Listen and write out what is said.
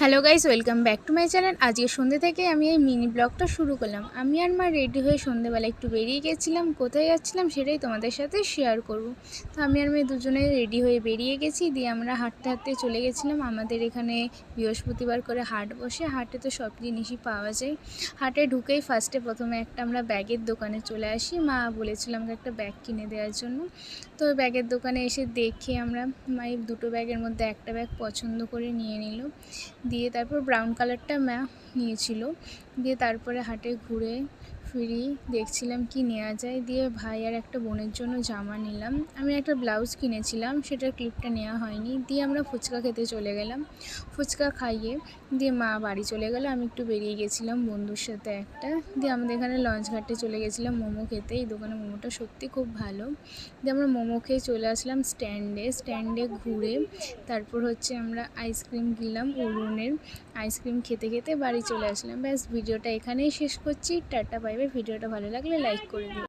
Hello guys, welcome back to my channel. আজকে সন্ধ্যে থেকে আমি এই মিনি ব্লগটা শুরু করলাম। আমি আর মা রেডি হয়ে সন্ধ্যেবেলা একটু বেরিয়ে গেছিলাম। কোথায় যাচ্ছিলাম সেটাই তোমাদের সাথে শেয়ার করব। তো আমি আর মেয়ে দুজনে রেডি হয়ে বেরিয়ে গেছি, দিয়ে আমরা হাঁটতে হাঁটতে চলে গেছিলাম। আমাদের এখানে বৃহস্পতিবার করে হাট বসে, হাটে তো সব জিনিসই পাওয়া যায়। হাটে ঢুকেই প্রথমে একটা আমরা ব্যাগের দোকানে চলে আসি। মা বলেছিল আমাকে একটা ব্যাগ কিনে দেওয়ার জন্য। তো ব্যাগের দোকানে এসে দেখে আমরা মায়ের দুটো ব্যাগের মধ্যে একটা ব্যাগ পছন্দ করে নিয়ে নিল। দিয়ে তারপর ব্রাউন কালারটা মা নিয়েছিল। দিয়ে তারপরে হাটে ঘুরে ফিরি দেখছিলাম কি নেওয়া যায়। দিয়ে ভাই আর একটা বোনের জন্য জামা নিলাম। আমি একটা ব্লাউজ কিনেছিলাম, সেটার ক্লিপটা নেওয়া হয়নি। দিয়ে আমরা ফুচকা খেতে চলে গেলাম। ফুচকা খাইয়ে দিয়ে মা বাড়ি চলে গেল। আমি একটু বেরিয়ে গেছিলাম বন্ধুর সাথে একটা। দিয়ে আমাদের এখানে লঞ্চ ঘাটে চলে গেছিলাম মোমো খেতে। এই দোকানে মোমোটা সত্যি খুব ভালো। দিয়ে আমরা মোমো খেয়ে চলে আসলাম স্ট্যান্ডে ঘুরে তারপর আমরা আইসক্রিম কিনলাম। অরুণের আইসক্রিম খেতে খেতে বাড়ি চলে আসলাম। ব্যাস, ভিডিওটা এখানেই শেষ করছি। Tata, bye bye. ভিডিওটা ভালো লাগলে লাইক করে দিও।